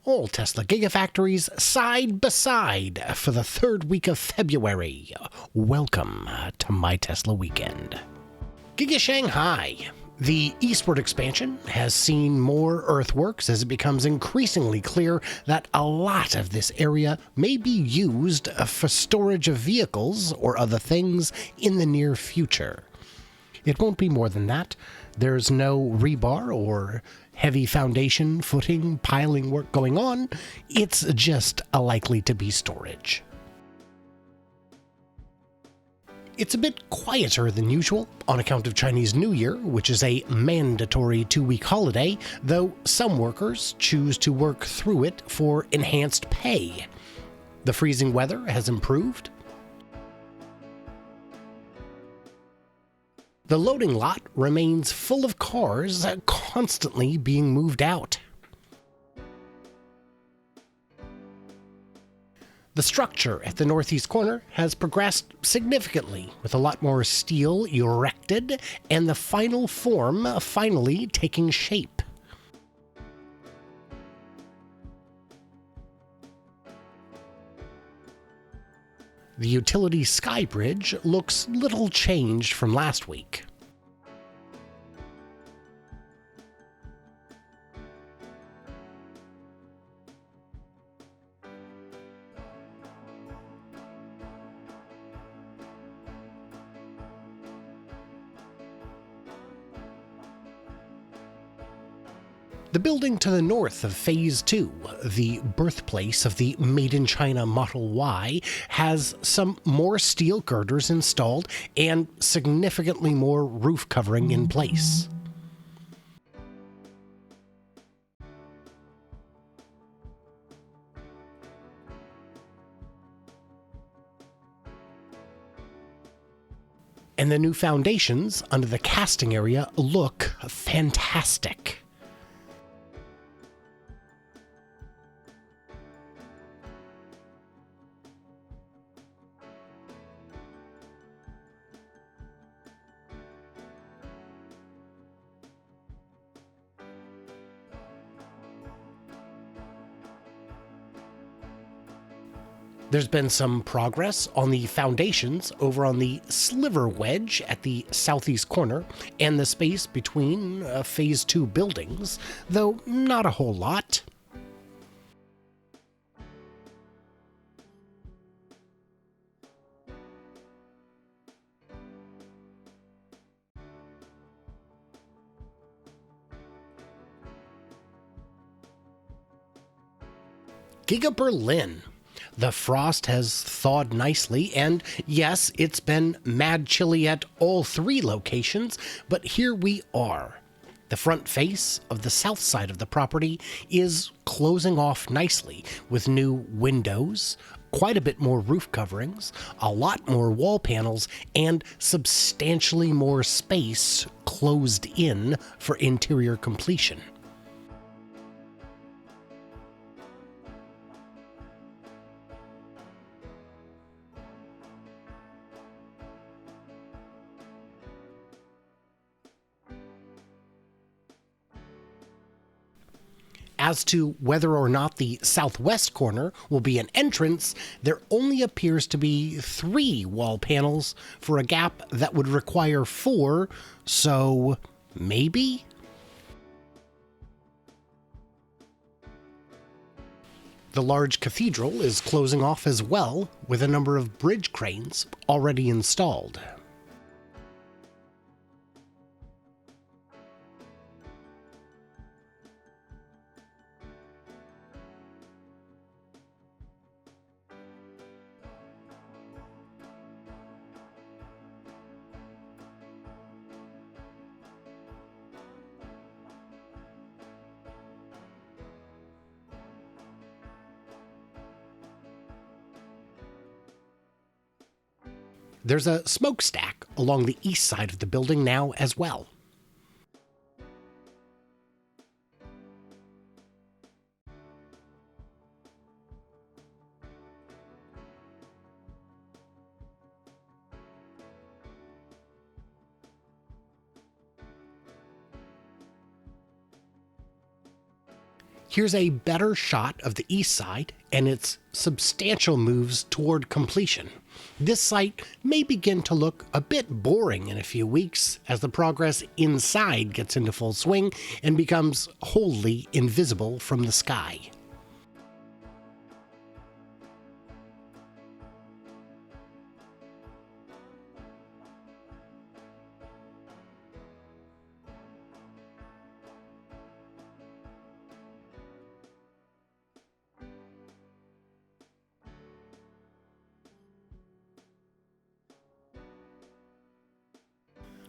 All Tesla Gigafactories side by side for the third week of February. Welcome to my Tesla weekend. Giga Shanghai. The eastward expansion has seen more earthworks as it becomes increasingly clear that a lot of this area may be used for storage of vehicles or other things in the near future. It won't be more than that. There's no rebar or heavy foundation, footing, piling work going on. It's just a likely to be storage. It's a bit quieter than usual on account of Chinese New Year, which is a mandatory 2-week holiday, though some workers choose to work through it for enhanced pay. The freezing weather has improved. The loading lot remains full of cars constantly being moved out. The structure at the northeast corner has progressed significantly, with a lot more steel erected and the final form finally taking shape. The utility skybridge looks little changed from last week. The building to the north of Phase 2, the birthplace of the Made in China Model Y, has some more steel girders installed and significantly more roof covering in place. And the new foundations under the casting area look fantastic. There's been some progress on the foundations over on the sliver wedge at the southeast corner and the space between Phase 2 buildings, though not a whole lot. Giga Berlin. The frost has thawed nicely, and yes, it's been mad chilly at all 3 locations, but here we are. The front face of the south side of the property is closing off nicely with new windows, quite a bit more roof coverings, a lot more wall panels, and substantially more space closed in for interior completion. As to whether or not the southwest corner will be an entrance, there only appears to be 3 wall panels for a gap that would require 4, so maybe? The large cathedral is closing off as well, with a number of bridge cranes already installed. There's a smokestack along the east side of the building now as well. Here's a better shot of the east side and its substantial moves toward completion. This site may begin to look a bit boring in a few weeks as the progress inside gets into full swing and becomes wholly invisible from the sky.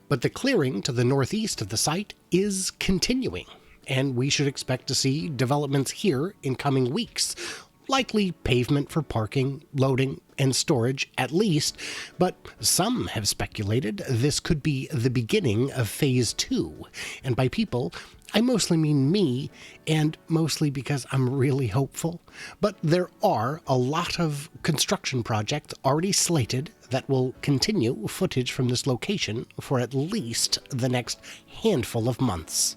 But the clearing to the northeast of the site is continuing, and we should expect to see developments here in coming weeks. Likely pavement for parking, loading, and storage at least, but some have speculated this could be the beginning of Phase 2. And by people, I mostly mean me, and mostly because I'm really hopeful. But there are a lot of construction projects already slated that will continue footage from this location for at least the next handful of months.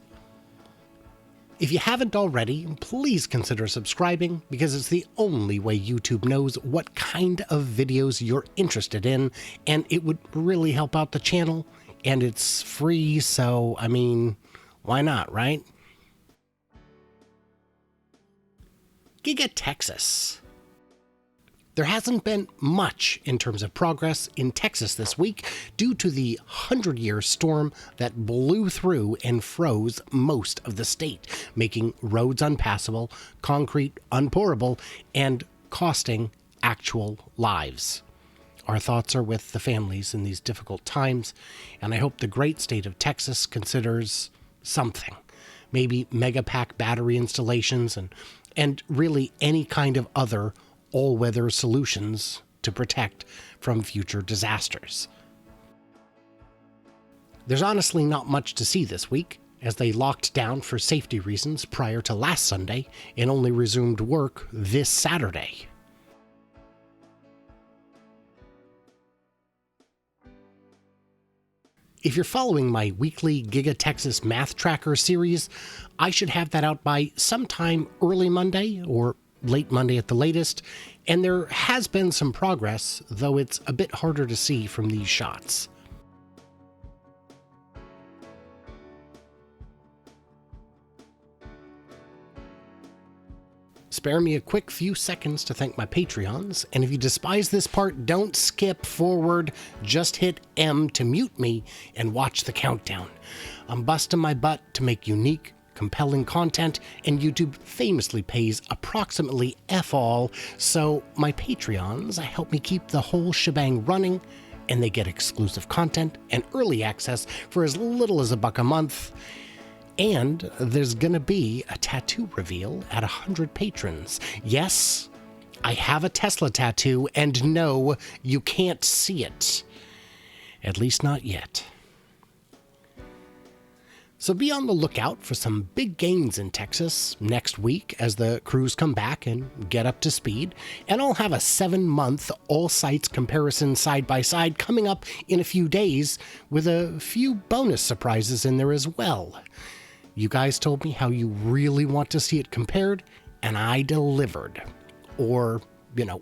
If you haven't already, please consider subscribing because it's the only way YouTube knows what kind of videos you're interested in, and it would really help out the channel, and it's free, so, I mean, why not, right? Giga Texas. There hasn't been much in terms of progress in Texas this week due to the 100-year storm that blew through and froze most of the state, making roads unpassable, concrete unpourable, and costing actual lives. Our thoughts are with the families in these difficult times, and I hope the great state of Texas considers something. Maybe megapack battery installations and really any kind of other all-weather solutions to protect from future disasters. There's honestly not much to see this week, as they locked down for safety reasons prior to last Sunday and only resumed work this Saturday. If you're following my weekly Giga Texas Math Tracker series, I should have that out by sometime early Monday or late Monday at the latest, and there has been some progress, though it's a bit harder to see from these shots. Spare me a quick few seconds to thank my Patreons, and if you despise this part, don't skip forward, just hit M to mute me and watch the countdown. I'm busting my butt to make unique, compelling content, and YouTube famously pays approximately F all, so my Patreons help me keep the whole shebang running, and they get exclusive content and early access for as little as $1 a month. And there's gonna be a tattoo reveal at 100 patrons. Yes, I have a Tesla tattoo, and no, you can't see it. At least not yet. So be on the lookout for some big gains in Texas next week as the crews come back and get up to speed. And I'll have a 7-month all sites comparison side by side coming up in a few days with a few bonus surprises in there as well. You guys told me how you really want to see it compared, and I delivered. Or,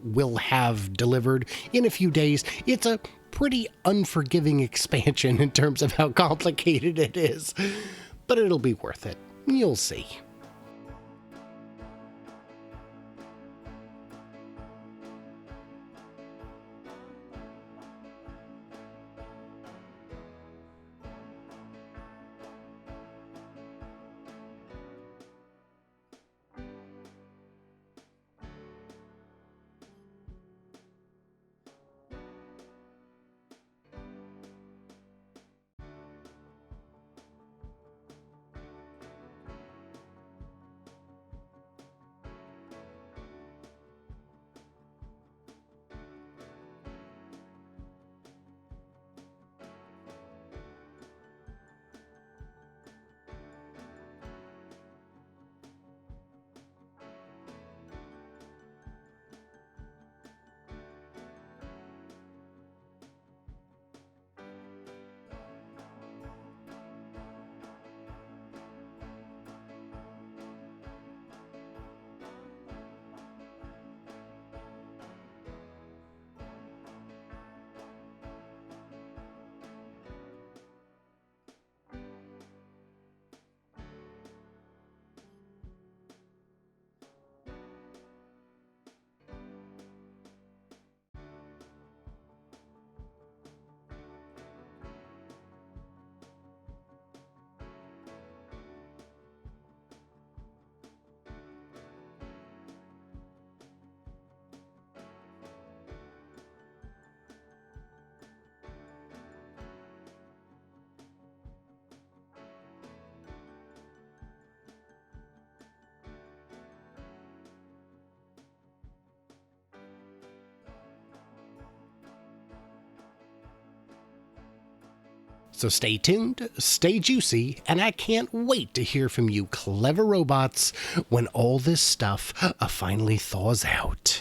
will have delivered in a few days. It's a pretty unforgiving expansion in terms of how complicated it is, but it'll be worth it. You'll see. So stay tuned, stay juicy, and I can't wait to hear from you clever robots when all this stuff finally thaws out.